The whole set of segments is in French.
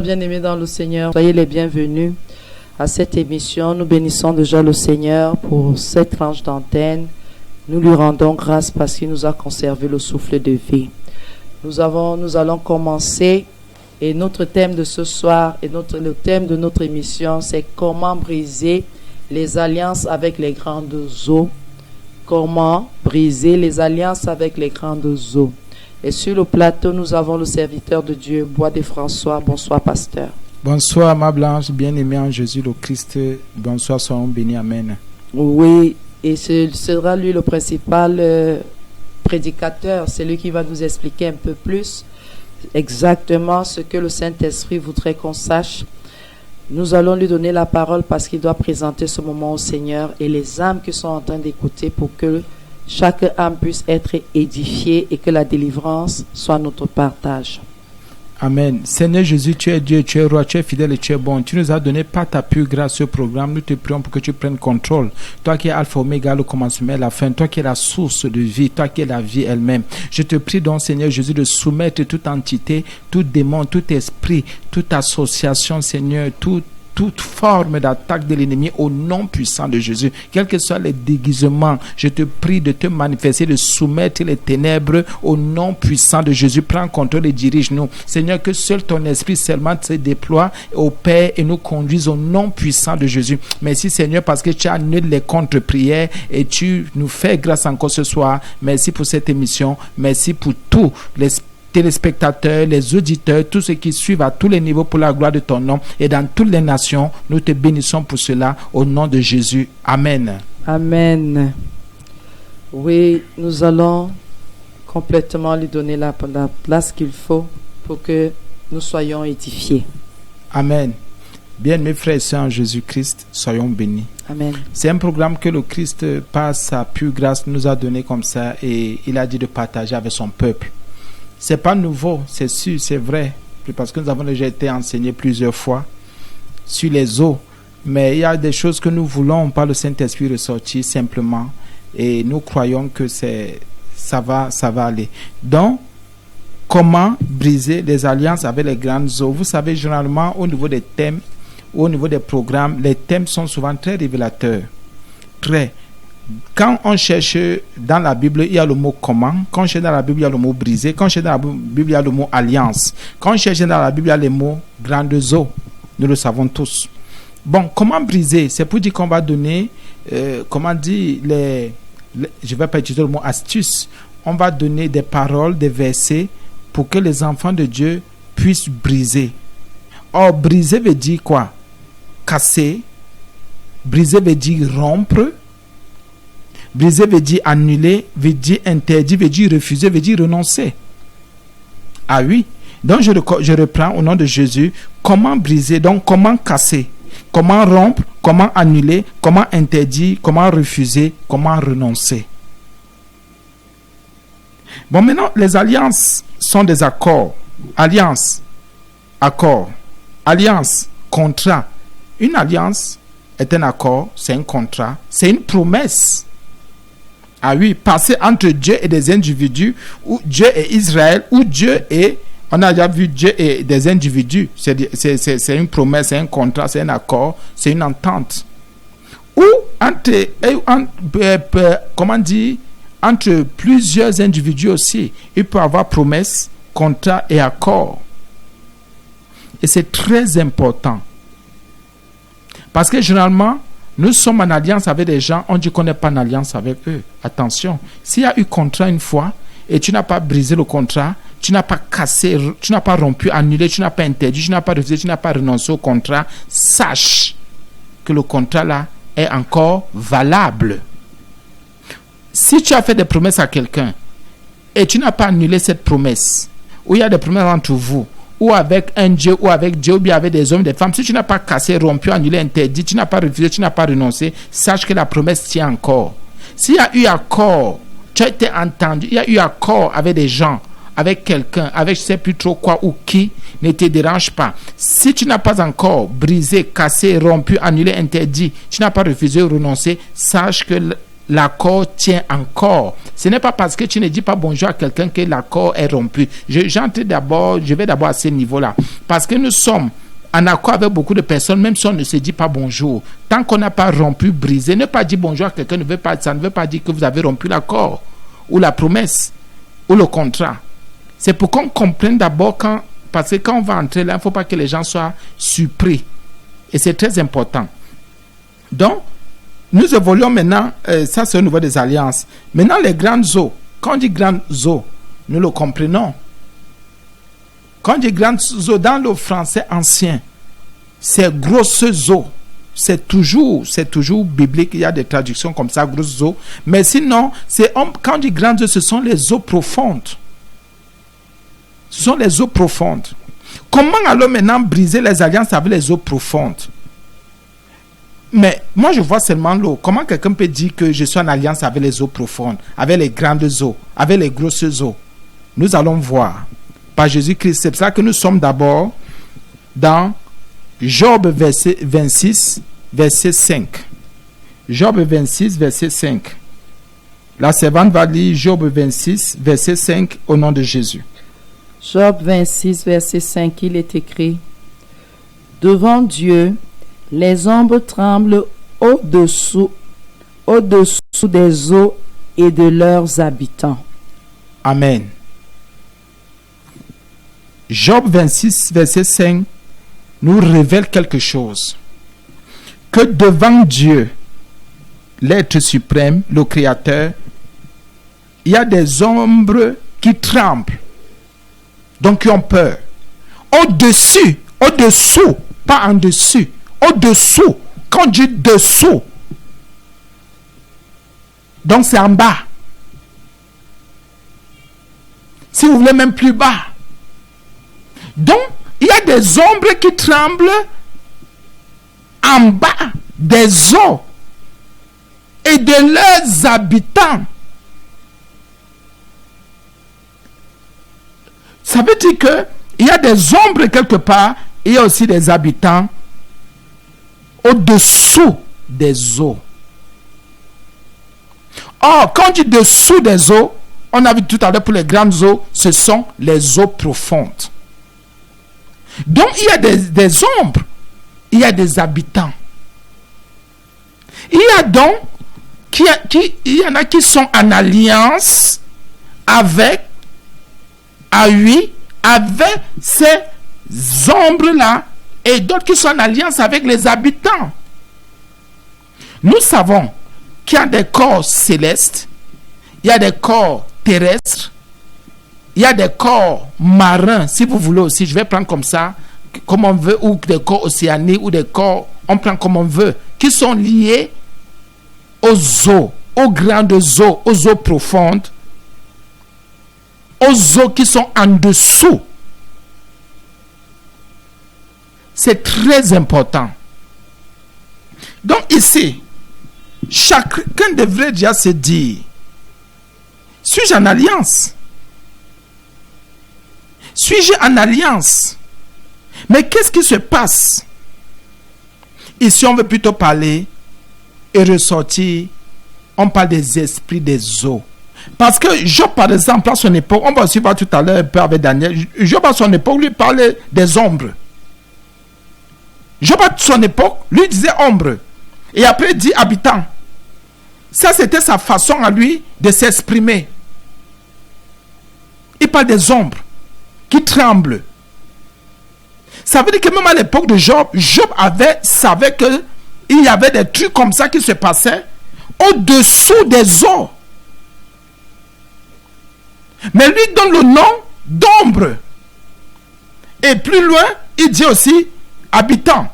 Bien-aimés dans le Seigneur, soyez les bienvenus à cette émission. Nous bénissons déjà le Seigneur pour cette tranche d'antenne. Nous lui rendons grâce parce qu'il nous a conservé le souffle de vie. Nous allons commencer et notre thème de ce soir et le thème de notre émission, c'est comment briser les alliances avec les grandes eaux. Comment briser les alliances avec les grandes eaux. Et sur le plateau, nous avons le serviteur de Dieu, Bois de François. Bonsoir, pasteur. Bonsoir, ma blanche, bien-aimée en Jésus le Christ. Bonsoir, soyons bénis, amen. Oui, et ce sera lui le principal prédicateur. C'est lui qui va nous expliquer un peu plus exactement ce que le Saint-Esprit voudrait qu'on sache. Nous allons lui donner la parole parce qu'il doit présenter ce moment au Seigneur et les âmes qui sont en train d'écouter pour que chaque âme puisse être édifiée et que la délivrance soit notre partage. Amen. Seigneur Jésus, tu es Dieu, tu es roi, tu es fidèle et tu es bon. Tu nous as donné par ta pure grâce ce programme. Nous te prions pour que tu prennes contrôle. Toi qui es Alpha Oméga, le commencement et la fin. Toi qui es la source de vie. Toi qui es la vie elle-même. Je te prie donc, Seigneur Jésus, de soumettre toute entité, tout démon, tout esprit, toute association, Seigneur, toute forme d'attaque de l'ennemi au nom puissant de Jésus. Quels que soient les déguisements, je te prie de te manifester, de soumettre les ténèbres au nom puissant de Jésus. Prends contrôle et dirige-nous. Seigneur, que seul ton esprit seulement se déploie, opère et nous conduise au nom puissant de Jésus. Merci Seigneur parce que tu annules les contre-prières et tu nous fais grâce encore ce soir. Merci pour cette émission. Merci pour tous les téléspectateurs, les auditeurs, tous ceux qui suivent à tous les niveaux pour la gloire de ton nom et dans toutes les nations. Nous te bénissons pour cela au nom de Jésus. Amen. Amen. Oui, nous allons complètement lui donner la place qu'il faut pour que nous soyons édifiés. Amen. Bien, mes frères et sœurs en Jésus-Christ, soyons bénis. Amen. C'est un programme que le Christ, par sa pure grâce, nous a donné comme ça et il a dit de partager avec son peuple. C'est pas nouveau, c'est sûr, c'est vrai, parce que nous avons déjà été enseignés plusieurs fois sur les eaux, mais il y a des choses que nous voulons par le Saint-Esprit ressortir simplement, et nous croyons que ça va aller. Donc, comment briser les alliances avec les grandes eaux? Vous savez, généralement, au niveau des thèmes, ou au niveau des programmes, les thèmes sont souvent très révélateurs, très. Quand on cherche dans la Bible, il y a le mot comment. Quand on cherche dans la Bible, il y a le mot briser. Quand on cherche dans la Bible, il y a le mot alliance. Quand on cherche dans la Bible, il y a le mot grandes eaux. Nous le savons tous. Bon, comment briser? C'est pour dire qu'on va donner, comment dire, je ne vais pas utiliser le mot astuce. On va donner des paroles, des versets pour que les enfants de Dieu puissent briser. Or, briser veut dire quoi? Casser. Briser veut dire rompre. Briser veut dire annuler, veut dire interdire, veut dire refuser, veut dire renoncer. Ah oui. Donc je reprends au nom de Jésus. Comment briser? Donc comment casser? Comment rompre? Comment annuler? Comment interdire? Comment refuser? Comment renoncer? Bon, maintenant, les alliances sont des accords. Alliance, accord. Alliance, contrat. Une alliance est un accord, c'est un contrat, c'est une promesse. Ah oui, passé entre Dieu et des individus, ou Dieu et Israël, ou Dieu et, on a déjà vu Dieu et des individus. C'est une promesse, c'est un contrat, c'est un accord, c'est une entente. Ou entre plusieurs individus aussi, il peut y avoir promesse, contrat et accord. Et c'est très important. Parce que généralement, nous sommes en alliance avec des gens, on dit qu'on n'est pas en alliance avec eux. Attention, s'il y a eu contrat une fois et tu n'as pas brisé le contrat, tu n'as pas cassé, tu n'as pas rompu, annulé, tu n'as pas interdit, tu n'as pas refusé, tu n'as pas renoncé au contrat, sache que le contrat là est encore valable. Si tu as fait des promesses à quelqu'un et tu n'as pas annulé cette promesse, ou il y a des promesses entre vous, ou avec un Dieu, ou avec Dieu, ou bien avec des hommes, des femmes, si tu n'as pas cassé, rompu, annulé, interdit, tu n'as pas refusé, tu n'as pas renoncé, sache que la promesse tient encore. S'il y a eu accord, tu as été entendu, il y a eu accord avec des gens, avec quelqu'un, avec je ne sais plus trop quoi ou qui, ne te dérange pas. Si tu n'as pas encore brisé, cassé, rompu, annulé, interdit, tu n'as pas refusé ou renoncé, sache que l'accord tient encore. Ce n'est pas parce que tu ne dis pas bonjour à quelqu'un que l'accord est rompu. Je vais d'abord à ce niveau-là. Parce que nous sommes en accord avec beaucoup de personnes, même si on ne se dit pas bonjour. Tant qu'on n'a pas rompu, brisé, ne pas dire bonjour à quelqu'un, ça ne veut pas dire que vous avez rompu l'accord, ou la promesse, ou le contrat. C'est pour qu'on comprenne d'abord parce que quand on va entrer là, il ne faut pas que les gens soient surpris. Et c'est très important. Donc, nous évoluons maintenant, ça c'est au niveau des alliances. Maintenant, les grandes eaux. Quand on dit grandes eaux, nous le comprenons. Quand on dit grandes eaux, dans le français ancien, c'est grosses eaux. C'est toujours biblique, il y a des traductions comme ça, grosses eaux. Mais sinon, quand on dit grandes eaux, ce sont les eaux profondes. Ce sont les eaux profondes. Comment alors maintenant briser les alliances avec les eaux profondes? Mais moi, je vois seulement l'eau. Comment quelqu'un peut dire que je suis en alliance avec les eaux profondes, avec les grandes eaux, avec les grosses eaux? Nous allons voir. Par Jésus-Christ. C'est pour ça que nous sommes d'abord dans Job 26, verset 5. Job 26, verset 5. La servante va lire Job 26, verset 5 au nom de Jésus. Job 26, verset 5, il est écrit: Devant Dieu, les ombres tremblent au-dessous des eaux et de leurs habitants. Amen. Job 26, verset 5 nous révèle quelque chose. Que devant Dieu, l'être suprême, le Créateur, il y a des ombres qui tremblent, donc qui ont peur. Au-dessous, pas en dessus, au-dessous. Quand on dit dessous, donc c'est en bas. Si vous voulez, même plus bas. Donc, il y a des ombres qui tremblent en bas des eaux et de leurs habitants. Ça veut dire qu'il y a des ombres quelque part, et il y a aussi des habitants au-dessous des eaux. Or, quand on dit dessous des eaux, on a vu tout à l'heure pour les grandes eaux, ce sont les eaux profondes. Donc, il y a des ombres, il y a des habitants. Il y a donc, il y en a qui sont en alliance avec ces ombres-là, et d'autres qui sont en alliance avec les habitants. Nous savons qu'il y a des corps célestes, il y a des corps terrestres, il y a des corps marins, si vous voulez aussi, je vais prendre comme ça, comme on veut, ou des corps océaniques, ou des corps, on prend comme on veut, qui sont liés aux eaux, aux grandes eaux, aux eaux profondes, aux eaux qui sont en dessous. C'est très important. Donc ici, chacun devrait déjà se dire: suis-je en alliance? Suis-je en alliance? Mais qu'est-ce qui se passe? Ici, on veut plutôt parler et ressortir. On parle des esprits des eaux. Parce que Job, par exemple, à son époque, on va aussi voir tout à l'heure un peu avec Daniel, Job, à son époque, lui parlait des ombres. Job, à son époque, lui disait ombre. Et après, il dit habitant. Ça, c'était sa façon à lui de s'exprimer. Il parle des ombres qui tremblent. Ça veut dire que même à l'époque de Job, Job savait qu'il y avait des trucs comme ça qui se passaient au-dessous des eaux. Mais lui donne le nom d'ombre. Et plus loin, il dit aussi habitant.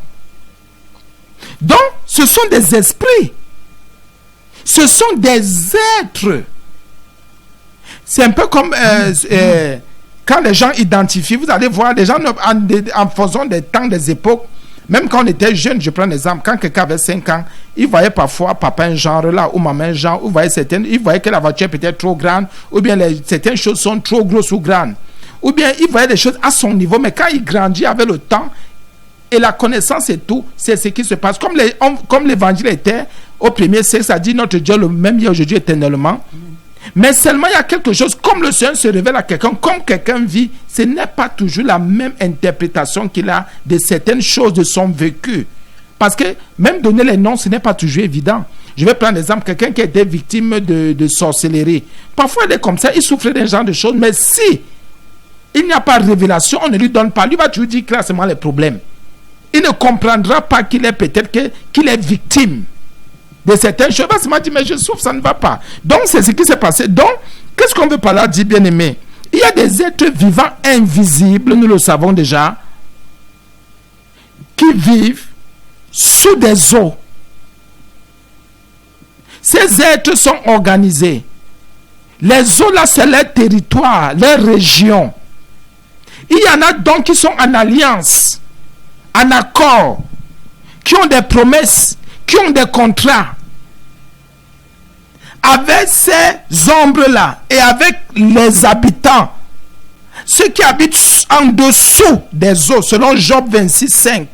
Donc, ce sont des esprits. Ce sont des êtres. C'est un peu comme quand les gens identifient, vous allez voir, les gens en faisant des temps, des époques, même quand on était jeune, je prends l'exemple, quand quelqu'un avait 5 ans, il voyait parfois papa un genre là, ou maman un genre, il voyait que la voiture est peut-être trop grande, ou bien certaines choses sont trop grosses ou grandes, ou bien il voyait des choses à son niveau, mais quand il grandit avec le temps, et la connaissance et tout, c'est ce qui se passe. Comme l'évangile était au premier siècle, ça dit notre Dieu le même hier, aujourd'hui, éternellement. Mais seulement il y a quelque chose, comme le Seigneur se révèle à quelqu'un, comme quelqu'un vit, ce n'est pas toujours la même interprétation qu'il a de certaines choses de son vécu. Parce que même donner les noms, ce n'est pas toujours évident. Je vais prendre l'exemple, quelqu'un qui a été victime de sorcellerie. Parfois il est comme ça, il souffre d'un genre de choses, mais si il n'y a pas de révélation, on ne lui donne pas, lui va toujours dire clairement les problèmes. Il ne comprendra pas qu'il est peut-être qu'il est victime de certaines choses. Il m'a dit, mais je souffre, ça ne va pas. Donc, c'est ce qui s'est passé. Donc, qu'est-ce qu'on veut par là dire, bien-aimé? Il y a des êtres vivants invisibles, nous le savons déjà, qui vivent sous des eaux. Ces êtres sont organisés. Les eaux, là, c'est leur territoire, leur région. Il y en a donc qui sont en alliance, en accord, qui ont des promesses, qui ont des contrats avec ces ombres-là et avec les habitants, ceux qui habitent en dessous des eaux, selon Job 26, 5.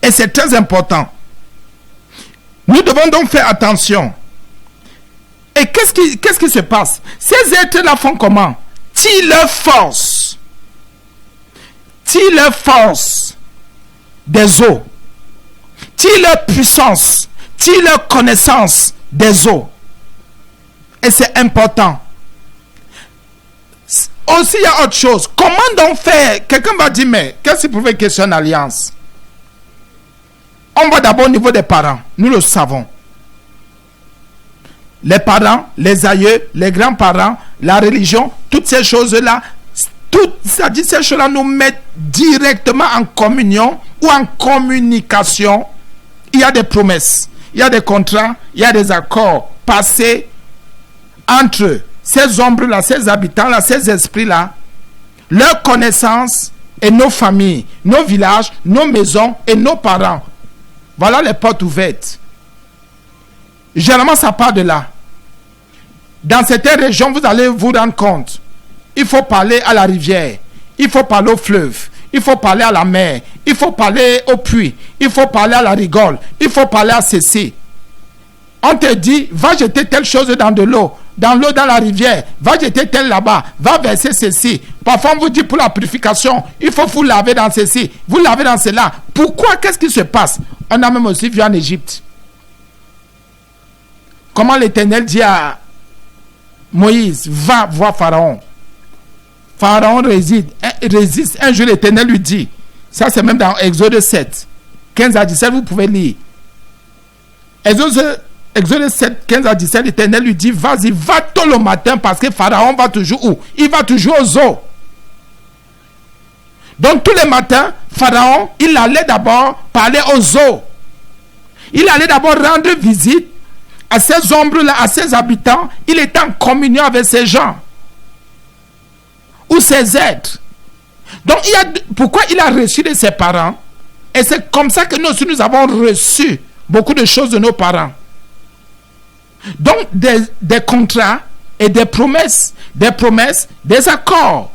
Et c'est très important. Nous devons donc faire attention. Et qu'est-ce qui se passe? Ces êtres-là font comment? Tirent leur force. Tirent leur force des eaux. Tirent leur puissance. Tirent leur connaissance des eaux. Et c'est important. Aussi, il y a autre chose. Comment donc faire? Quelqu'un va dire, mais qu'est-ce qui pouvait question une alliance? On va d'abord au niveau des parents. Nous le savons. Les parents, les aïeux, les grands-parents, la religion, toutes ces choses-là, ces choses-là nous mettent directement en communion ou en communication. Il y a des promesses, il y a des contrats, il y a des accords passés entre ces ombres-là, ces habitants-là, ces esprits-là, leur connaissance et nos familles, nos villages, nos maisons et nos parents. Voilà les portes ouvertes. Généralement, ça part de là. Dans certaines régions, vous allez vous rendre compte. Il faut parler à la rivière. Il faut parler au fleuve. Il faut parler à la mer. Il faut parler au puits. Il faut parler à la rigole. Il faut parler à ceci. On te dit, va jeter telle chose dans de l'eau. Dans l'eau, dans la rivière. Va jeter telle là-bas. Va verser ceci. Parfois, on vous dit pour la purification, il faut vous laver dans ceci. Vous lavez dans cela. Pourquoi? Qu'est-ce qui se passe? On a même aussi vu en Égypte. Comment l'Éternel dit à Moïse, va voir Pharaon. Pharaon résiste. Un jour, l'Éternel lui dit, ça c'est même dans Exode 7, 15 à 17, vous pouvez lire. Exode 7, 15 à 17, l'Éternel lui dit, vas-y, va tôt le matin parce que Pharaon va toujours où? Il va toujours aux eaux. Donc tous les matins, Pharaon, il allait d'abord parler aux eaux. Il allait d'abord rendre visite à ces ombres-là, à ces habitants. Il était en communion avec ces gens ou ces êtres. Donc pourquoi il a reçu de ses parents? Et c'est comme ça que nous aussi nous avons reçu beaucoup de choses de nos parents. Donc des contrats et des promesses, des accords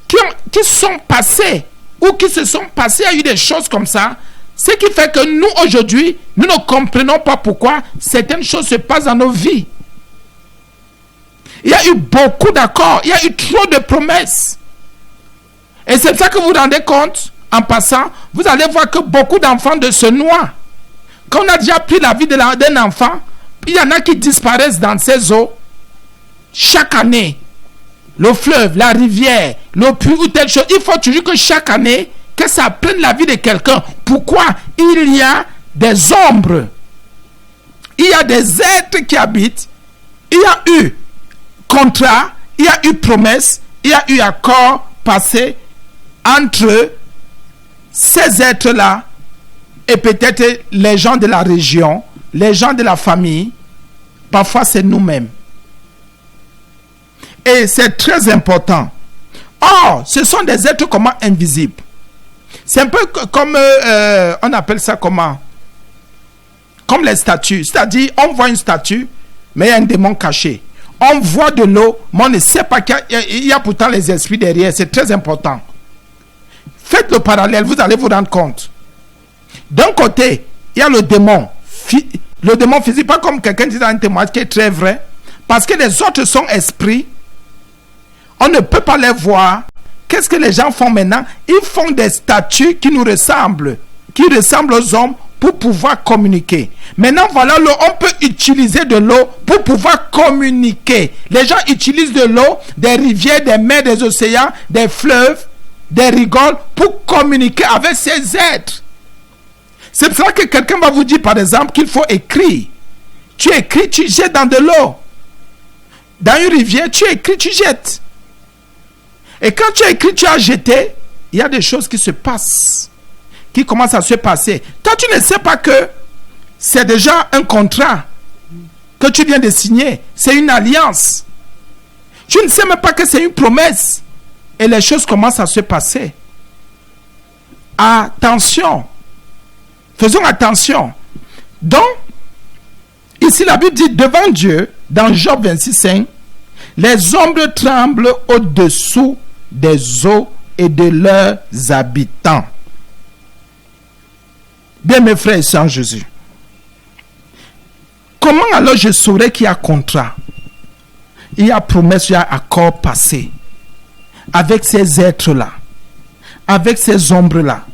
qui sont passés ou qui se sont passés. Il y a eu des choses comme ça. Ce qui fait que nous, aujourd'hui, nous ne comprenons pas pourquoi certaines choses se passent dans nos vies. Il y a eu beaucoup d'accords, il y a eu trop de promesses. Et c'est ça que vous vous rendez compte, en passant, vous allez voir que beaucoup d'enfants se noient. Quand on a déjà pris la vie d'un enfant, il y en a qui disparaissent dans ces eaux. Chaque année, le fleuve, la rivière, le puits ou telle chose, il faut toujours que chaque année, que ça prenne la vie de quelqu'un. Pourquoi? Il y a des ombres. Il y a des êtres qui habitent. Il y a eu contrat, il y a eu promesse, il y a eu accord passé entre ces êtres-là et peut-être les gens de la région, les gens de la famille. Parfois, c'est nous-mêmes. Et c'est très important. Or, ce sont des êtres comment invisibles. C'est un peu comme, on appelle ça comment? Comme les statues. C'est-à-dire, on voit une statue, mais il y a un démon caché. On voit de l'eau, mais on ne sait pas qu'il y a pourtant les esprits derrière. C'est très important. Faites le parallèle, vous allez vous rendre compte. D'un côté, il y a le démon. Le démon physique, pas comme quelqu'un dit dans un témoignage qui est très vrai. Parce que les autres sont esprits. On ne peut pas les voir. Qu'est-ce que les gens font maintenant? Ils font des statues qui nous ressemblent. Qui ressemblent aux hommes pour pouvoir communiquer. Maintenant, voilà l'eau. On peut utiliser de l'eau pour pouvoir communiquer. Les gens utilisent de l'eau, des rivières, des mers, des océans, des fleuves, des rigoles pour communiquer avec ces êtres. C'est pour ça que quelqu'un va vous dire, par exemple, qu'il faut écrire. Tu écris, tu jettes dans de l'eau. Dans une rivière, tu écris, tu jettes. Et quand tu écris, tu as jeté, il y a des choses qui se passent, qui commencent à se passer. Toi, tu ne sais pas que c'est déjà un contrat que tu viens de signer. C'est une alliance. Tu ne sais même pas que c'est une promesse. Et les choses commencent à se passer. Attention. Faisons attention. Donc, ici la Bible dit devant Dieu, dans Job 26:5, les ombres tremblent au-dessous des eaux et de leurs habitants. Bien mes frères et sœurs en Jésus, comment alors je saurais qu'il y a contrat, il y a promesse, il y a accord passé avec ces êtres-là, avec ces ombres-là?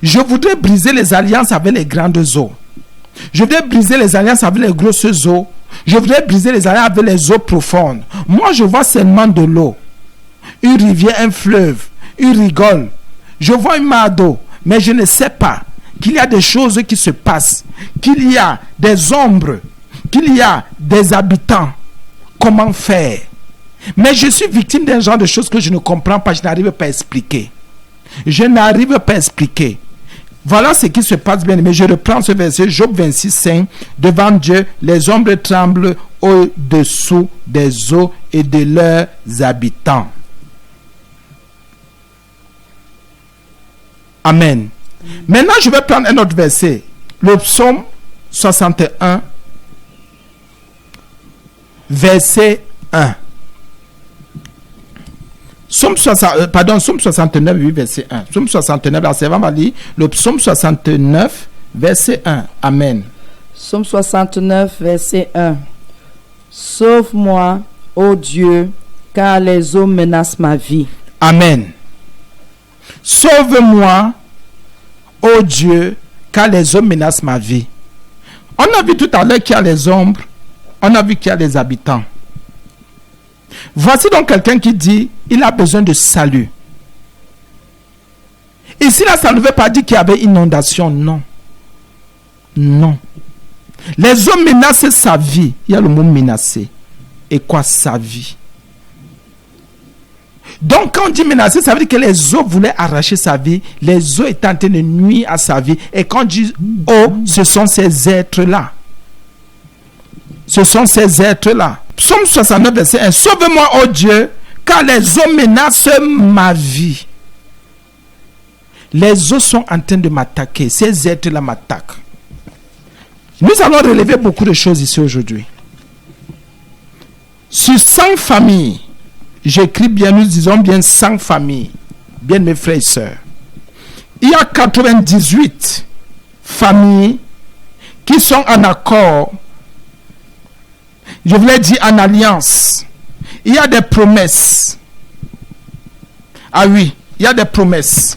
Je voudrais briser les alliances avec les grandes eaux. Je voudrais briser les alliances avec les grosses eaux. Je voudrais briser les alliances avec les eaux profondes. Moi, je vois seulement de l'eau. Une rivière, un fleuve, une rigole. Je vois une mare d'eau. Mais je ne sais pas qu'il y a des choses qui se passent. Qu'il y a des ombres. Qu'il y a des habitants. Comment faire? Mais je suis victime d'un genre de choses que je ne comprends pas. Je n'arrive pas à expliquer. Je n'arrive pas à expliquer. Voilà ce qui se passe bien. Mais je reprends ce verset, Job 26:5. Devant Dieu, les ombres tremblent au-dessous des eaux et de leurs habitants. Amen. Maintenant, je vais prendre un autre verset. Le psaume 61, verset 1. Psaume 69, oui, verset 1. Psaume 69, la servante va lire le psaume 69, verset 1. Amen. Psaume 69, verset 1. Sauve-moi, ô Dieu, car les eaux menacent ma vie. Amen. Sauve-moi, ô Dieu, car les eaux menacent ma vie. On a vu tout à l'heure qu'il y a les ombres, on a vu qu'il y a les habitants. Voici donc quelqu'un qui dit il a besoin de salut. Ici, là, ça ne veut pas dire qu'il y avait inondation. Non. Non. Les eaux menacent sa vie. Il y a le mot menacer. Et quoi, sa vie? Donc, quand on dit menacer, ça veut dire que les eaux voulaient arracher sa vie. Les eaux étaient en train de nuire à sa vie. Et quand on dit eau, ce sont ces êtres-là. Ce sont ces êtres-là. Psaume 69, verset 1. Sauve-moi, ô Dieu, car les eaux menacent ma vie. Les eaux sont en train de m'attaquer. Ces êtres-là m'attaquent. Nous allons relever beaucoup de choses ici aujourd'hui. Sur 100 familles, j'écris bien, nous disons bien 100 familles, bien mes frères et sœurs. Il y a 98 familles qui sont en accord. Je voulais dire en alliance. Il y a des promesses. Ah oui, il y a des promesses.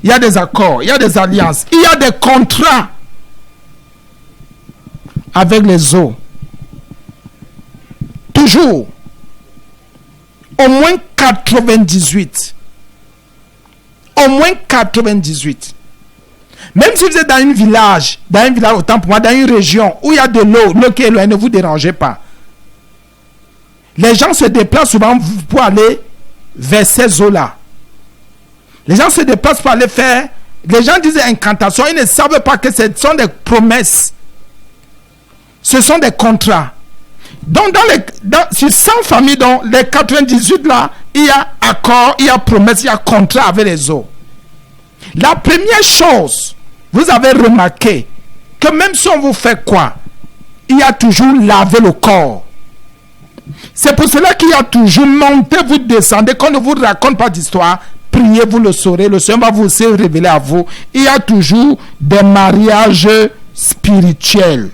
Il y a des accords, il y a des alliances. Il y a des contrats avec les eaux. Toujours. Au moins 98. Au moins 98. Même si vous êtes dans un village, autant pour moi, dans une région où il y a de l'eau qui est loin, ne vous dérangez pas. Les gens se déplacent souvent pour aller vers ces eaux-là. Les gens se déplacent pour aller faire. Les gens disent incantation. Ils ne savent pas que ce sont des promesses. Ce sont des contrats. Donc, sur 100 familles, dans les 98 là, il y a accord, il y a promesse, il y a contrat avec les eaux. La première chose, vous avez remarqué que même si on vous fait quoi, il y a toujours laver le corps. C'est pour cela qu'il y a toujours montez, vous descendez, qu'on ne vous raconte pas d'histoire, priez, vous le saurez. Le Seigneur va vous aussi révéler à vous. Il y a toujours des mariages spirituels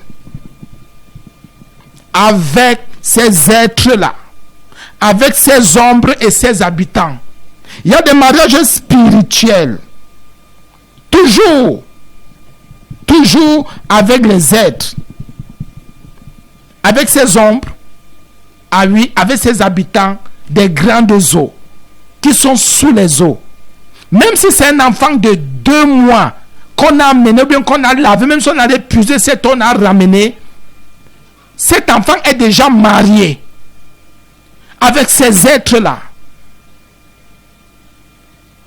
avec ces êtres-là, avec ces ombres et ces habitants. Il y a des mariages spirituels. Toujours avec les êtres, avec ces ombres, ah oui, avec ces habitants des grandes eaux qui sont sous les eaux. Même si c'est un enfant de 2 mois qu'on a amené, ou bien qu'on a lavé, même si on a épuisé cette eau, on a ramené, cet enfant est déjà marié avec ces êtres-là.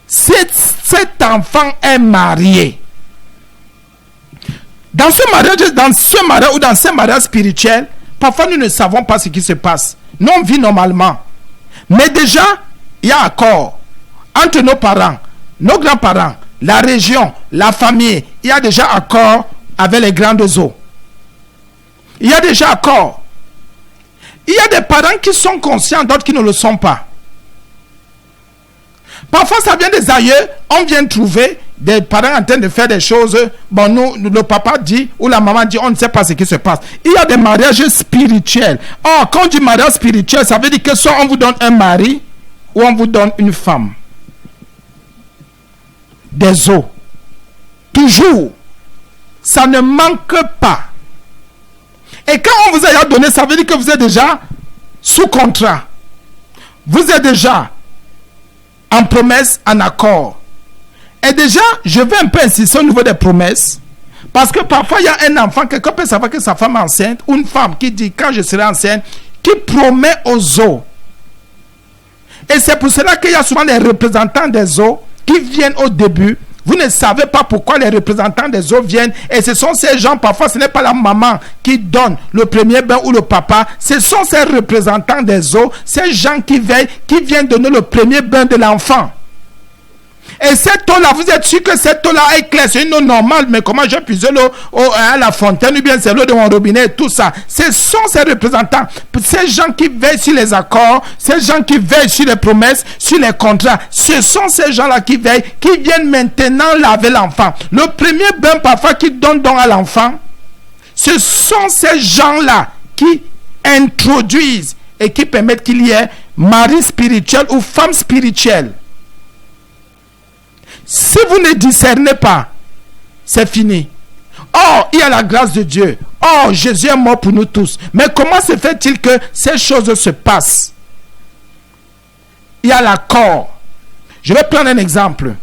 Cet enfant est marié. Dans ce mariage ou dans ces mariages spirituels, parfois nous ne savons pas ce qui se passe. Nous on vit normalement. Mais déjà, il y a accord entre nos parents, nos grands-parents, la région, la famille. Il y a déjà accord avec les grandes eaux. Il y a déjà accord. Il y a des parents qui sont conscients, d'autres qui ne le sont pas. Parfois, ça vient des aïeux. On vient trouver des parents en train de faire des choses. Bon, nous, le papa dit ou la maman dit, on ne sait pas ce qui se passe. Il y a des mariages spirituels. Or, quand on dit mariage spirituel, ça veut dire que soit on vous donne un mari ou on vous donne une femme. Des eaux. Toujours. Ça ne manque pas. Et quand on vous a donné, ça veut dire que vous êtes déjà sous contrat. Vous êtes déjà en promesse, en accord. Et déjà, je vais un peu insister au niveau des promesses. Parce que parfois, il y a un enfant, quelqu'un peut savoir que sa femme est enceinte, ou une femme qui dit, quand je serai enceinte, qui promet aux eaux. Et c'est pour cela qu'il y a souvent des représentants des eaux qui viennent au début. Vous ne savez pas pourquoi les représentants des eaux viennent. Et ce sont ces gens, parfois ce n'est pas la maman qui donne le premier bain ou le papa. Ce sont ces représentants des eaux, ces gens qui veillent, qui viennent donner le premier bain de l'enfant. Et cette eau-là, vous êtes sûr que cette eau-là est claire, c'est une eau normale, mais comment j'ai puisé l'eau à la fontaine, ou bien c'est l'eau de mon robinet, tout ça. Ce sont ces représentants, ces gens qui veillent sur les accords, ces gens qui veillent sur les promesses, sur les contrats. Ce sont ces gens-là qui veillent, qui viennent maintenant laver l'enfant. Le premier bain parfois qui donne don à l'enfant, ce sont ces gens-là qui introduisent et qui permettent qu'il y ait mari spirituel ou femme spirituelle. Si vous ne discernez pas, c'est fini. Oh, il y a la grâce de Dieu. Oh, Jésus est mort pour nous tous. Mais comment se fait-il que ces choses se passent? Il y a l'accord. Je vais prendre un exemple.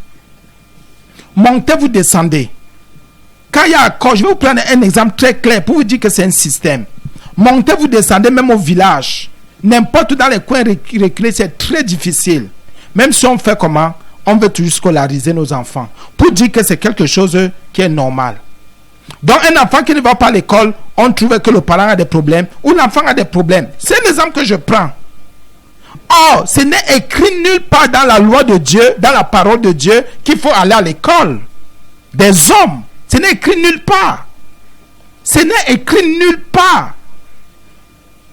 Montez, vous descendez. Quand il y a accord, je vais vous prendre un exemple très clair pour vous dire que c'est un système. Montez, vous descendez même au village. N'importe où dans les coins reculés, c'est très difficile. Même si on fait comment? On veut toujours scolariser nos enfants pour dire que c'est quelque chose qui est normal. Donc un enfant qui ne va pas à l'école, on trouve que le parent a des problèmes ou l'enfant a des problèmes. C'est un exemple que je prends. Or, ce n'est écrit nulle part dans la loi de Dieu, dans la parole de Dieu, qu'il faut aller à l'école. Des hommes, ce n'est écrit nulle part. Ce n'est écrit nulle part.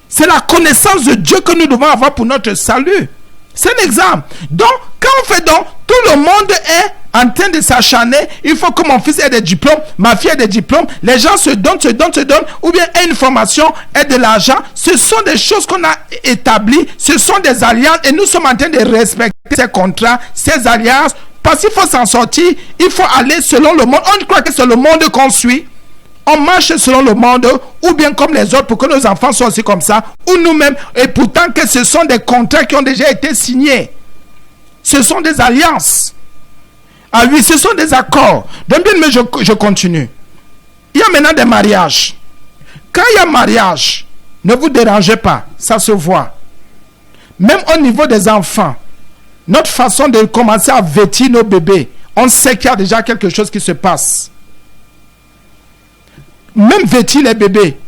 C'est la connaissance de Dieu que nous devons avoir pour notre salut. C'est un exemple. Donc, quand on fait donc, tout le monde est en train de s'acharner. Il faut que mon fils ait des diplômes, ma fille ait des diplômes. Les gens se donnent, ou bien aient une formation, aient de l'argent. Ce sont des choses qu'on a établies. Ce sont des alliances et nous sommes en train de respecter ces contrats, ces alliances. Parce qu'il faut s'en sortir, il faut aller selon le monde. On croit que c'est le monde qu'on suit. On marche selon le monde, ou bien comme les autres, pour que nos enfants soient aussi comme ça, ou nous-mêmes, et pourtant que ce sont des contrats qui ont déjà été signés. Ce sont des alliances. Ah oui, ce sont des accords. Donc bien, mais je continue. Il y a maintenant des mariages. Quand il y a mariage, ne vous dérangez pas, ça se voit. Même au niveau des enfants, notre façon de commencer à vêtir nos bébés, on sait qu'il y a déjà quelque chose qui se passe. Même vêtir les bébés.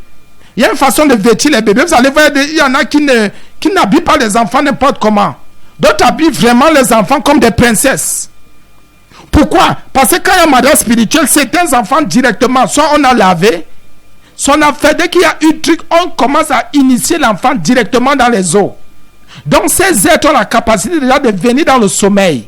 Il y a une façon de vêtir les bébés. Vous allez voir, il y en a qui n'habillent pas les enfants n'importe comment. D'autres habillent vraiment les enfants comme des princesses. Pourquoi? Parce que quand il y a un mariage spirituel, certains enfants directement, soit on a lavé, soit on a fait, dès qu'il y a eu truc, on commence à initier l'enfant directement dans les eaux. Donc ces êtres ont la capacité déjà de venir dans le sommeil.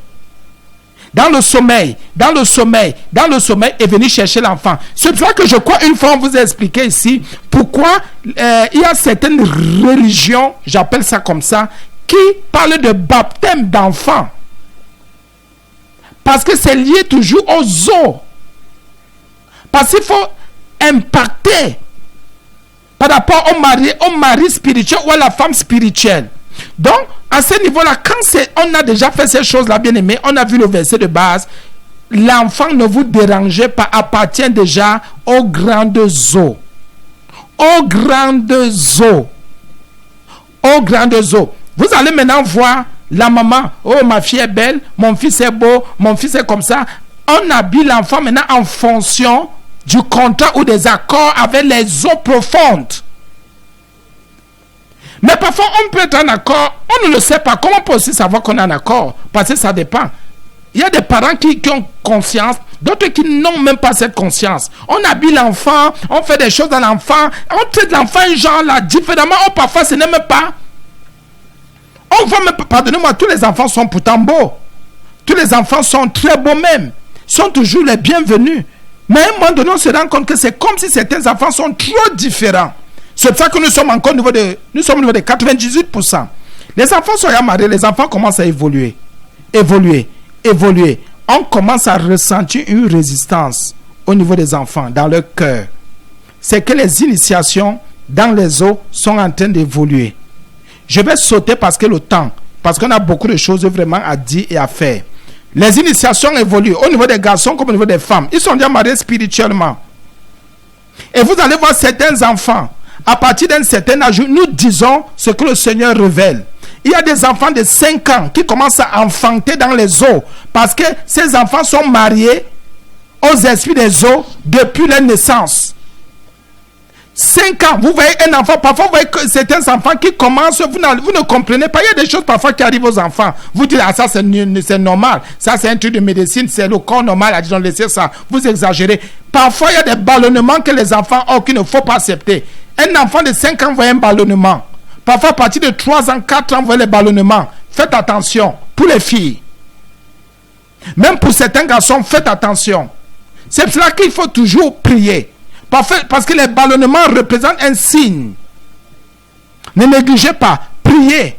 dans le sommeil, est venu chercher l'enfant. C'est pour ça que je crois, une fois on vous a expliqué ici, pourquoi il y a certaines religions, j'appelle ça comme ça, qui parlent de baptême d'enfant. Parce que c'est lié toujours aux eaux. Parce qu'il faut impacter par rapport au mari spirituel ou à la femme spirituelle. Donc, à ce niveau-là, quand on a déjà fait ces choses-là, bien aimé, on a vu le verset de base, l'enfant ne vous dérangez pas, appartient déjà aux grandes eaux. Aux grandes eaux. Aux grandes eaux. Vous allez maintenant voir la maman, oh ma fille est belle, mon fils est beau, mon fils est comme ça. On habille l'enfant maintenant en fonction du contrat ou des accords avec les eaux profondes. Mais parfois, on peut être en accord, on ne le sait pas. Comment on peut aussi savoir qu'on est en accord? Parce que ça dépend. Il y a des parents qui ont conscience, d'autres qui n'ont même pas cette conscience. On habille l'enfant, on fait des choses à l'enfant, on traite l'enfant genre là, différemment, ou parfois ce n'est même pas. On voit même, pardonnez-moi, tous les enfants sont pourtant beaux. Tous les enfants sont très beaux même. Sont toujours les bienvenus. Mais à un moment donné, on se rend compte que c'est comme si certains enfants sont trop différents. C'est pour ça que nous sommes encore au niveau de 98%. Les enfants sont mariés, les enfants commencent à évoluer. On commence à ressentir une résistance au niveau des enfants, dans leur cœur. C'est que les initiations dans les eaux sont en train d'évoluer. Je vais sauter parce que le temps, parce qu'on a beaucoup de choses vraiment à dire et à faire. Les initiations évoluent au niveau des garçons comme au niveau des femmes. Ils sont déjà mariés spirituellement. Et vous allez voir certains enfants, à partir d'un certain âge, nous disons ce que le Seigneur révèle. Il y a des enfants de 5 ans qui commencent à enfanter dans les eaux parce que ces enfants sont mariés aux esprits des eaux depuis leur naissance. 5 ans, vous voyez un enfant, parfois vous voyez que certains enfants qui commencent, vous ne comprenez pas, il y a des choses parfois qui arrivent aux enfants. Vous dites, ah ça c'est normal, ça c'est un truc de médecine, c'est le corps normal, disons laissez ça, vous exagérez. Parfois il y a des ballonnements que les enfants ont qu'il ne faut pas accepter. Un enfant de 5 ans voit un ballonnement. Parfois à partir de 3 ans, 4 ans, voit les ballonnements. Faites attention, pour les filles. Même pour certains garçons, faites attention. C'est pour cela qu'il faut toujours prier. Parce que les ballonnements représentent un signe. Ne négligez pas, priez.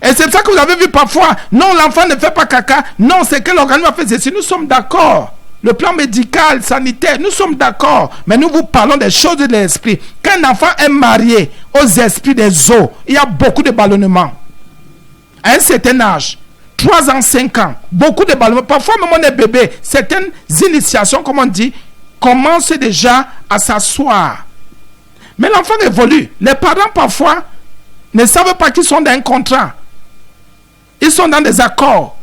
Et c'est pour ça que vous avez vu parfois, non, l'enfant ne fait pas caca. Non, c'est que l'organisme a fait ceci. Nous sommes d'accord. Le plan médical, sanitaire, nous sommes d'accord. Mais nous vous parlons des choses de l'esprit. Quand un enfant est marié aux esprits des eaux, il y a beaucoup de ballonnements. À un certain âge, 3 ans, 5 ans, beaucoup de ballonnements. Parfois, même on est bébé. Certaines initiations, comme on dit, commence déjà à s'asseoir. Mais l'enfant évolue. Les parents, parfois, ne savent pas qu'ils sont dans un contrat. Ils sont dans des accords.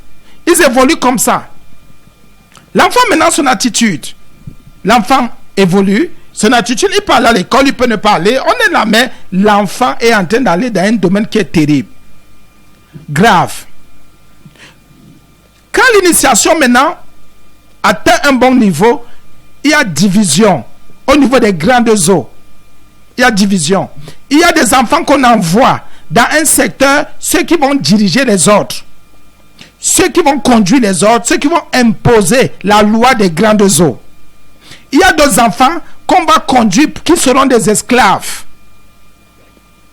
Ils évoluent comme ça. L'enfant, maintenant, son attitude. L'enfant évolue. Son attitude, il parle à l'école, il peut ne pas aller. On est là, mais l'enfant est en train d'aller dans un domaine qui est terrible. Grave. Quand l'initiation, maintenant, atteint un bon niveau, il y a division au niveau des grandes eaux. Il y a division. Il y a des enfants qu'on envoie dans un secteur, ceux qui vont diriger les autres, ceux qui vont conduire les autres, ceux qui vont imposer la loi des grandes eaux. Il y a d'autres enfants qu'on va conduire qui seront des esclaves.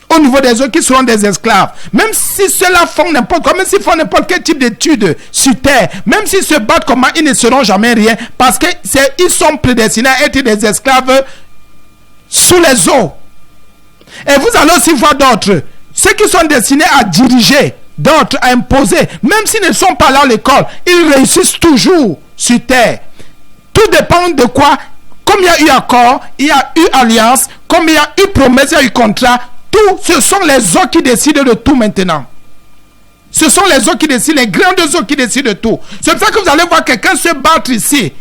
Au niveau des eaux, qui seront des esclaves. Même si ceux-là font n'importe quoi, même s'ils font n'importe quel type d'études sur terre, même s'ils se battent comment, ils ne seront jamais rien. Parce qu'ils sont prédestinés à être des esclaves sous les eaux. Et vous allez aussi voir d'autres. Ceux qui sont destinés à diriger, d'autres à imposer, même s'ils ne sont pas là à l'école, ils réussissent toujours sur terre. Tout dépend de quoi. Comme il y a eu accord, il y a eu alliance, comme il y a eu promesse, il y a eu contrat. Tout, ce sont les eaux qui décident de tout maintenant. Ce sont les eaux qui décident, les grandes eaux qui décident de tout. C'est pour ça que vous allez voir quelqu'un se battre ici.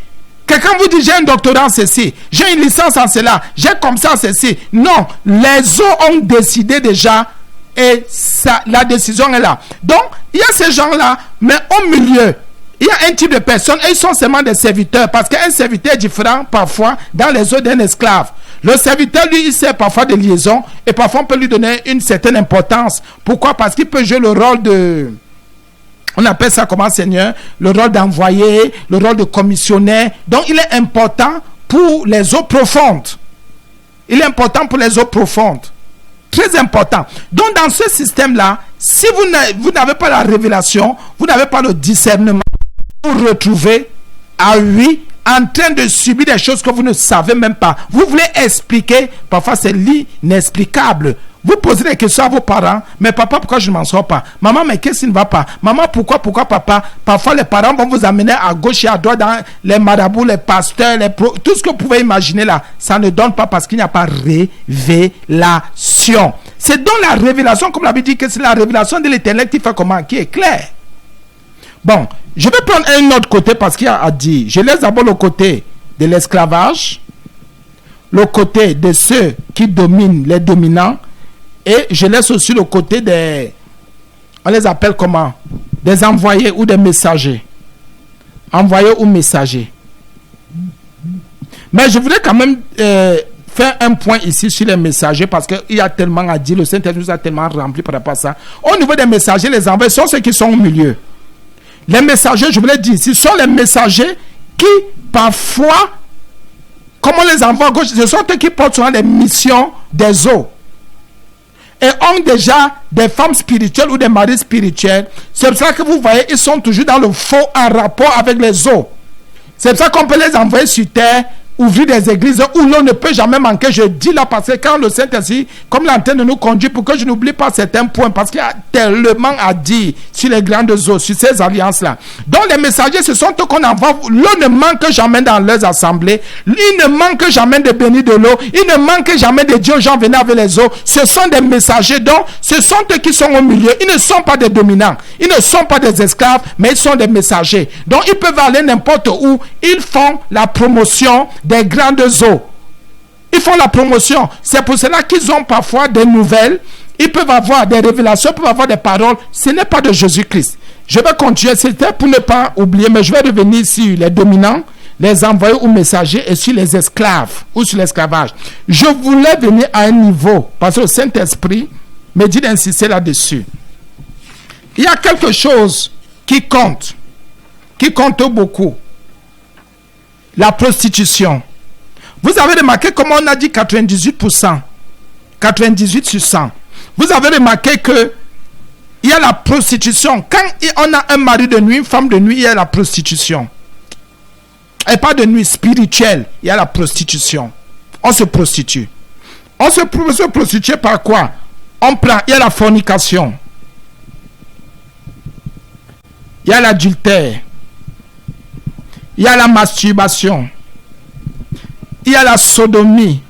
Quelqu'un vous dit, j'ai un doctorat en ceci, j'ai une licence en cela, j'ai comme ça en ceci. Non, les eaux ont décidé déjà et ça, la décision est là. Donc, il y a ces gens-là, mais au milieu, il y a un type de personnes et ils sont seulement des serviteurs parce qu'un serviteur est différent parfois dans les eaux d'un esclave. Le serviteur, lui, il sert parfois de liaison et parfois on peut lui donner une certaine importance. Pourquoi? Parce qu'il peut jouer le rôle On appelle ça comment, Seigneur? Le rôle d'envoyé, le rôle de commissionnaire. Donc, il est important pour les eaux profondes. Il est important pour les eaux profondes. Très important. Donc, dans ce système-là, si vous n'avez pas la révélation, vous n'avez pas le discernement, vous vous retrouvez à lui en train de subir des choses que vous ne savez même pas. Vous voulez expliquer, parfois c'est l'inexplicable. Vous posez des questions à vos parents, mais papa, pourquoi je ne m'en sors pas? Maman, mais qu'est-ce qui ne va pas? Maman, pourquoi papa? Parfois les parents vont vous amener à gauche et à droite dans les marabouts, les pasteurs, tout ce que vous pouvez imaginer là. Ça ne donne pas parce qu'il n'y a pas révélation. C'est dans la révélation, comme l'avait dit, que c'est la révélation de l'Éternel qui fait comment? Qui est clair. Bon, je vais prendre un autre côté parce qu'il y a à dire. Je laisse d'abord le côté de l'esclavage, le côté de ceux qui dominent les dominants, et je laisse aussi le côté des, on les appelle comment? Des envoyés ou des messagers. Envoyés ou messagers. Mais je voudrais quand même faire un point ici sur les messagers parce qu'il y a tellement à dire. Le Saint-Esprit nous a tellement rempli par rapport à ça. Au niveau des messagers, les envoyés sont ceux qui sont au milieu. Les messagers, je voulais dire, ce sont les messagers qui, parfois, comme on les envoie à gauche, ce sont eux qui portent souvent les missions des eaux. Et ont déjà des femmes spirituelles ou des maris spirituels. C'est pour ça que vous voyez, ils sont toujours dans le faux en rapport avec les eaux. C'est pour ça qu'on peut les envoyer sur terre, ouvrir des églises où l'on ne peut jamais manquer. Je dis là parce que quand le Saint-Esprit, comme l'antenne nous conduit, pour que je n'oublie pas certains points, parce qu'il y a tellement à dire sur les grandes eaux, sur ces alliances-là. Donc les messagers, ce sont eux qu'on envoie. L'eau ne manque jamais dans leurs assemblées. Il ne manque jamais de bénir de l'eau. Il ne manque jamais de dire aux gens venez avec les eaux. Ce sont des messagers. Donc ce sont eux qui sont au milieu. Ils ne sont pas des dominants. Ils ne sont pas des esclaves, mais ils sont des messagers. Donc ils peuvent aller n'importe où. Ils font la promotion des grandes eaux. Ils font la promotion. C'est pour cela qu'ils ont parfois des nouvelles. Ils peuvent avoir des révélations, ils peuvent avoir des paroles. Ce n'est pas de Jésus-Christ. Je vais continuer. C'était pour ne pas oublier, mais je vais revenir sur les dominants, les envoyés ou messagers et sur les esclaves ou sur l'esclavage. Je voulais venir à un niveau, parce que le Saint-Esprit me dit d'insister là-dessus. Il y a quelque chose qui compte beaucoup. La prostitution. Vous avez remarqué comment on a dit 98%. 98 sur 100. Vous avez remarqué que il y a la prostitution. Quand on a un mari de nuit, une femme de nuit, il y a la prostitution. Et pas de nuit spirituelle, il y a la prostitution. On se prostitue. On se prostitue par quoi? Il y a la fornication. Il y a l'adultère. Il y a la masturbation. Il y a la sodomie.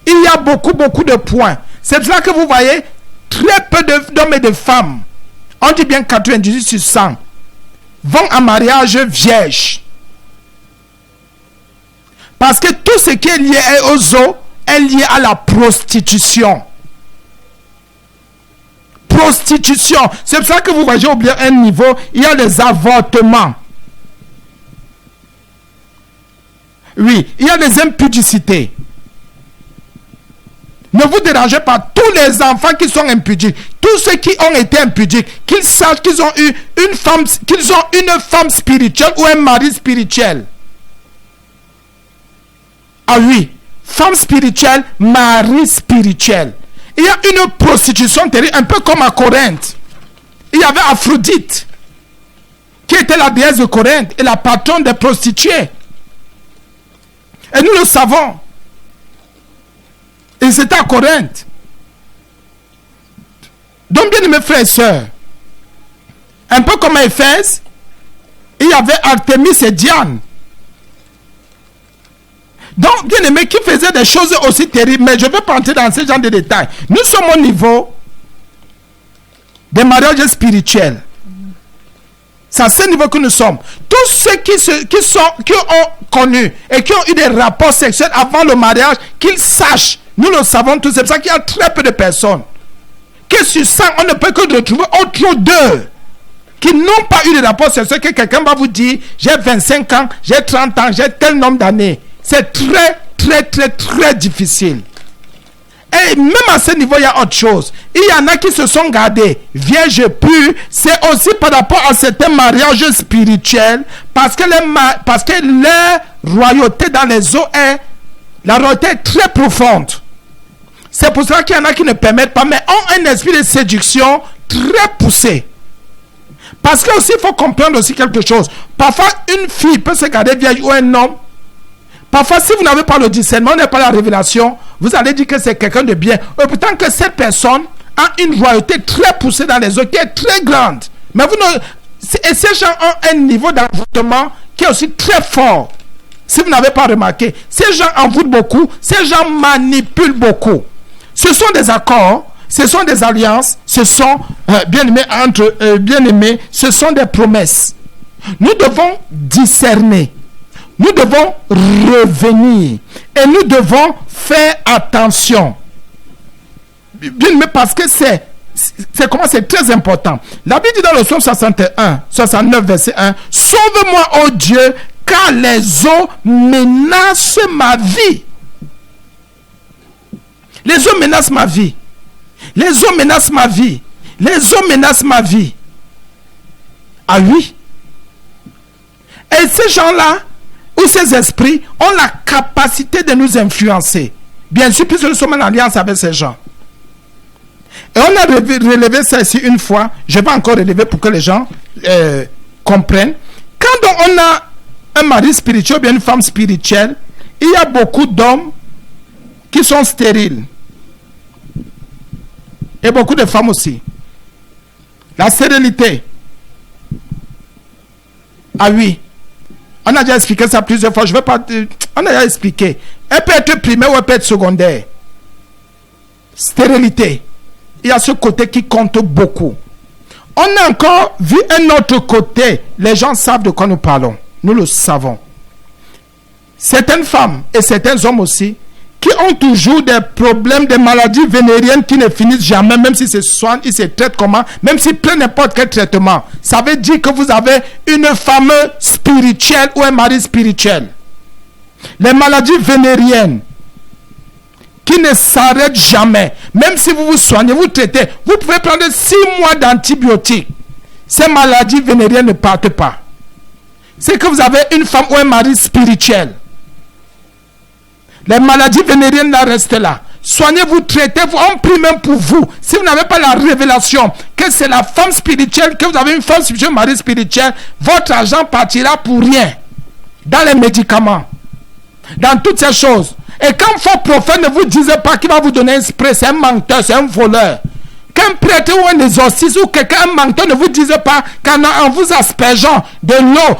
Il y a beaucoup de points. C'est pour ça que vous voyez très peu d'hommes et de femmes, on dit bien 98 sur 100, vont en mariage vierge. Parce que tout ce qui est lié aux eaux est lié à la prostitution. Prostitution. C'est pour ça que vous voyez, j'ai oublié un niveau, il y a les avortements. Oui, il y a les impudicités. Ne vous dérangez pas. Tous les enfants qui sont impudiques, tous ceux qui ont été impudiques, qu'ils sachent qu'ils ont eu une femme spirituelle ou un mari spirituel. Ah oui, femme spirituelle, mari spirituel. Il y a une prostitution terrible, un peu comme à Corinthe. Il y avait Aphrodite, qui était la déesse de Corinthe et la patronne des prostituées. Et nous le savons. Et c'était à Corinthe. Donc, bien mes frères et sœurs, un peu comme à Éphèse, il y avait Artémis et Diane. Donc, bien aimé, qui faisaient des choses aussi terribles, mais je ne vais pas entrer dans ce genre de détails. Nous sommes au niveau des mariages spirituels. C'est à ce niveau que nous sommes. Tous ceux qui ont connu et qui ont eu des rapports sexuels avant le mariage, qu'ils sachent, nous le savons tous, c'est pour ça qu'il y a très peu de personnes. Que sur 100, on ne peut que retrouver autour d'eux qui n'ont pas eu de rapports sexuels, que quelqu'un va vous dire, j'ai 25 ans, j'ai 30 ans, j'ai tel nombre d'années. C'est très difficile. Et même à ce niveau, il y a autre chose. Il y en a qui se sont gardés vierges pures. C'est aussi par rapport à certains mariages spirituels. Parce que leur royauté dans les eaux la royauté est très profonde. C'est pour cela qu'il y en a qui ne permettent pas, mais ont un esprit de séduction très poussé. Parce que aussi, il faut comprendre aussi quelque chose. Parfois, une fille peut se garder vierge ou un homme. Parfois, si vous n'avez pas le discernement, n'avez pas la révélation, vous allez dire que c'est quelqu'un de bien. Et pourtant que cette personne a une royauté très poussée dans les eaux, qui est très grande. Mais et ces gens ont un niveau d'envoûtement qui est aussi très fort. Si vous n'avez pas remarqué, ces gens envoûtent beaucoup, ces gens manipulent beaucoup. Ce sont des accords, ce sont des alliances, ce sont bien-aimés, ce sont des promesses. Nous devons discerner. Nous devons revenir et nous devons faire attention. Bien, mais parce que c'est très important. La Bible dit dans le psaume 69, verset 1, « Sauve-moi, ô Dieu, car les eaux menacent ma vie. » Les eaux menacent ma vie. Les eaux menacent ma vie. Les eaux menacent ma vie. Ah oui. Et ces gens-là, ou ces esprits ont la capacité de nous influencer. Bien sûr, puisque nous sommes en alliance avec ces gens. Et on a relevé ça ici une fois. Je vais encore relever pour que les gens comprennent. Quand on a un mari spirituel ou bien une femme spirituelle, il y a beaucoup d'hommes qui sont stériles. Et beaucoup de femmes aussi. La stérilité. Ah oui. On a déjà expliqué ça plusieurs fois. Je vais pas. On a déjà expliqué. Elle peut être primaire ou elle peut être secondaire. Stérilité. Il y a ce côté qui compte beaucoup. On a encore vu un autre côté. Les gens savent de quoi nous parlons. Nous le savons. Certaines femmes et certains hommes aussi qui ont toujours des problèmes, des maladies vénériennes qui ne finissent jamais, même si se soignent, ils se traitent comment, même s'ils prennent n'importe quel traitement. Ça veut dire que vous avez une femme spirituelle ou un mari spirituel. Les maladies vénériennes qui ne s'arrêtent jamais, même si vous vous soignez, vous traitez, vous pouvez prendre 6 mois d'antibiotiques. Ces maladies vénériennes ne partent pas. C'est que vous avez une femme ou un mari spirituel. Les maladies vénériennes là restent là. Soignez-vous, traitez-vous, on prie même pour vous. Si vous n'avez pas la révélation que c'est la femme spirituelle, que vous avez une femme spirituelle, un mari spirituel, votre argent partira pour rien. Dans les médicaments, dans toutes ces choses. Et quand faux prophète ne vous dise pas qu'il va vous donner un spray, c'est un menteur, c'est un voleur. Qu'un prêtre ou un exorciste ou quelqu'un, un menteur ne vous dise pas qu'en vous aspergeant de l'eau,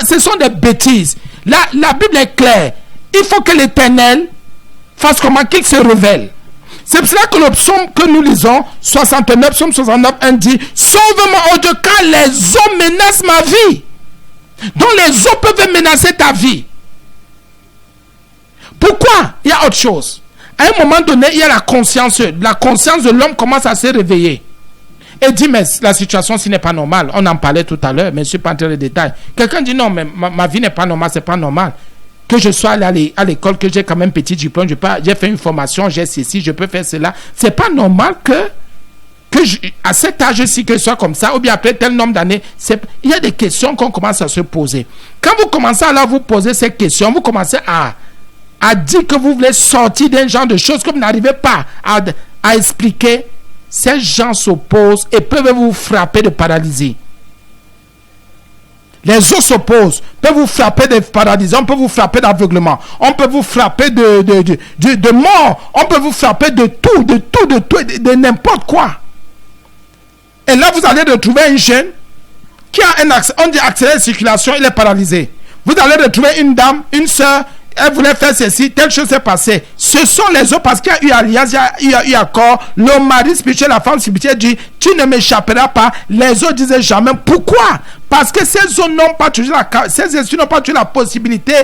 ce sont des bêtises. La Bible est claire. Il faut que l'Éternel fasse comment qu'il se révèle. C'est pour cela que le psaume que nous lisons, 69, psaume 69, 1 dit, « Sauve-moi, ô Dieu, car les eaux menacent ma vie. » Donc les eaux peuvent menacer ta vie. Pourquoi? Il y a autre chose. À un moment donné, il y a la conscience. La conscience de l'homme commence à se réveiller. Et dit, mais la situation, ce n'est pas normal. On en parlait tout à l'heure, mais je ne suis pas entré dans les détails. Quelqu'un dit, non, mais ma vie n'est pas normale, c'est pas normal. Que je sois allé à l'école, que j'ai quand même petit diplôme, j'ai fait une formation, j'ai ceci, je peux faire cela. C'est pas normal que à cet âge-ci, que ce soit comme ça, ou bien après tel nombre d'années. Il y a des questions qu'on commence à se poser. Quand vous commencez à vous poser ces questions, vous commencez à dire que vous voulez sortir d'un genre de choses que vous n'arrivez pas à expliquer. Ces gens s'opposent et peuvent vous frapper de paralysie. Les eaux s'opposent, peuvent vous frapper de paralysie, on peut vous frapper d'aveuglement, on peut vous frapper de mort, on peut vous frapper de tout, de n'importe quoi. Et là, vous allez retrouver un jeune qui a on dit accéléré de circulation, il est paralysé. Vous allez retrouver une dame, une soeur, elle voulait faire ceci, telle chose s'est passée. Ce sont les eaux parce qu'il y a eu alliance, il y a eu accord. Le mari spirituel, la femme spirituelle dit, tu ne m'échapperas pas. Les eaux disaient jamais. Pourquoi? Parce que ces eaux n'ont pas toujours ces esprits n'ont pas toujours la possibilité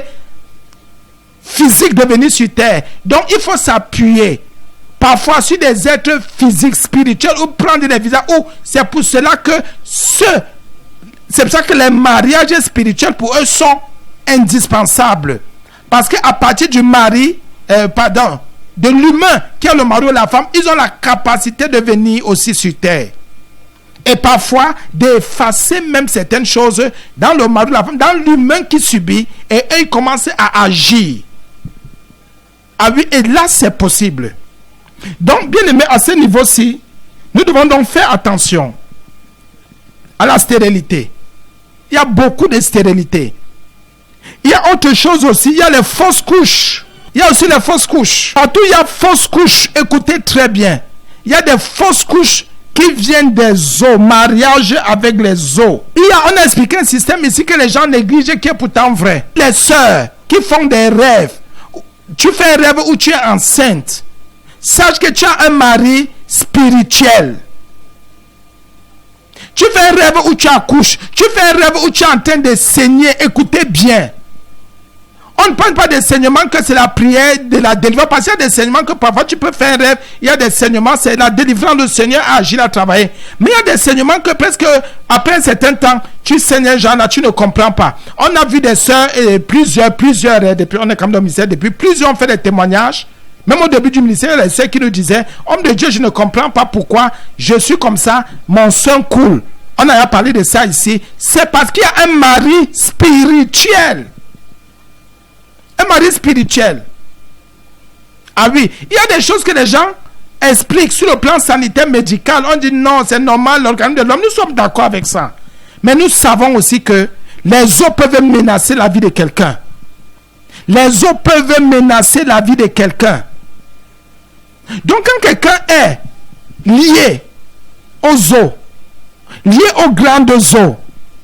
physique de venir sur terre. Donc il faut s'appuyer parfois sur des êtres physiques, spirituels, ou prendre des visages. Ou c'est pour cela que c'est pour ça que les mariages spirituels pour eux sont indispensables. Parce qu'à partir du de l'humain qui est le mari ou la femme, ils ont la capacité de venir aussi sur terre. Et parfois d'effacer même certaines choses dans le mari ou la femme, dans l'humain qui subit, et eux, ils commencent à agir. Ah oui, et là, c'est possible. Donc, bien aimé, à ce niveau-ci, nous devons donc faire attention à la stérilité. Il y a beaucoup de stérilité. Il y a autre chose aussi, il y a les fausses couches. Il y a aussi les fausses couches. Partout, il y a fausses couches. Écoutez très bien. Il y a des fausses couches qui viennent des os, mariage avec les os. On a expliqué un système ici que les gens négligent qui est pourtant vrai. Les sœurs qui font des rêves. Tu fais un rêve où tu es enceinte. Sache que tu as un mari spirituel. Tu fais un rêve où tu accouches. Tu fais un rêve où tu es en train de saigner. Écoutez bien. On ne parle pas des saignements que c'est la prière de la délivrance. Parce qu'il y a des saignements que parfois tu peux faire un rêve. Il y a des saignements, c'est la délivrance. Le Seigneur a agi, a travaillé. Mais il y a des saignements que presque après un certain temps, tu saignes, genre là, tu ne comprends pas. On a vu des sœurs, et plusieurs, depuis, on est comme dans le ministère, depuis plusieurs ont fait des témoignages. Même au début du ministère, il y a des sœurs qui nous disaient, homme de Dieu, je ne comprends pas pourquoi je suis comme ça, mon sang coule. On a parlé de ça ici. C'est parce qu'il y a un mari spirituel. Un mari spirituel. Ah oui, il y a des choses que les gens expliquent sur le plan sanitaire médical. On dit non, c'est normal, l'organisme de l'homme. Nous sommes d'accord avec ça. Mais nous savons aussi que les eaux peuvent menacer la vie de quelqu'un. Les eaux peuvent menacer la vie de quelqu'un. Donc quand quelqu'un est lié aux eaux, lié aux glandes eaux,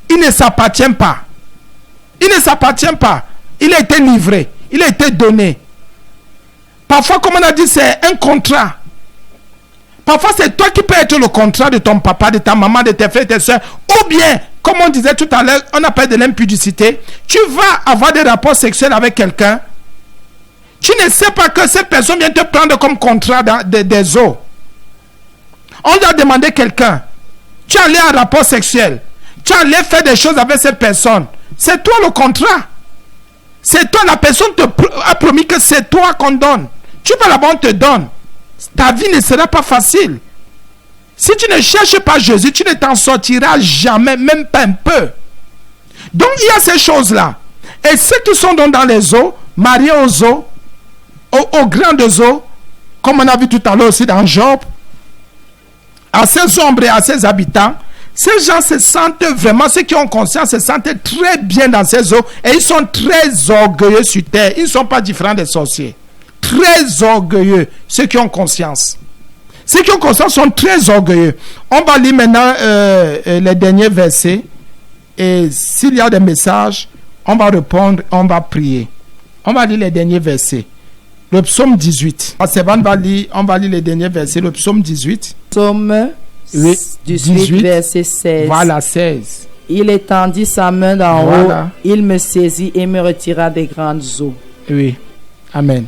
il ne s'appartient pas. Il ne s'appartient pas. Il a été livré, il a été donné. Parfois, comme on a dit, c'est un contrat. Parfois, c'est toi qui peux être le contrat de ton papa, de ta maman, de tes frères, de tes soeurs. Ou bien, comme on disait tout à l'heure, on appelle de l'impudicité. Tu vas avoir des rapports sexuels avec quelqu'un. Tu ne sais pas que cette personne vient te prendre comme contrat des eaux. On a demandé quelqu'un. Tu allais en rapport sexuel. Tu allais faire des choses avec cette personne. C'est toi le contrat. C'est toi, la personne te a promis que c'est toi qu'on donne. Tu vas là-bas, on te donne. Ta vie ne sera pas facile. Si tu ne cherches pas Jésus, tu ne t'en sortiras jamais, même pas un peu. Donc, il y a ces choses-là. Et ceux qui sont donc dans les eaux, mariés aux eaux, aux grandes eaux, comme on a vu tout à l'heure aussi dans Job, à ses ombres et à ses habitants, ces gens se sentent vraiment, ceux qui ont conscience, se sentent très bien dans ces eaux et ils sont très orgueilleux sur terre. Ils ne sont pas différents des sorciers. Très orgueilleux, ceux qui ont conscience. Ceux qui ont conscience sont très orgueilleux. On va lire maintenant les derniers versets et s'il y a des messages, on va répondre, on va prier. On va lire les derniers versets. Le psaume 18. On va lire les derniers versets. Le psaume 18. Psaume 18, verset 16. Voilà, 16. Il étendit sa main d'en haut, il me saisit et me retira des grandes eaux. Oui, amen.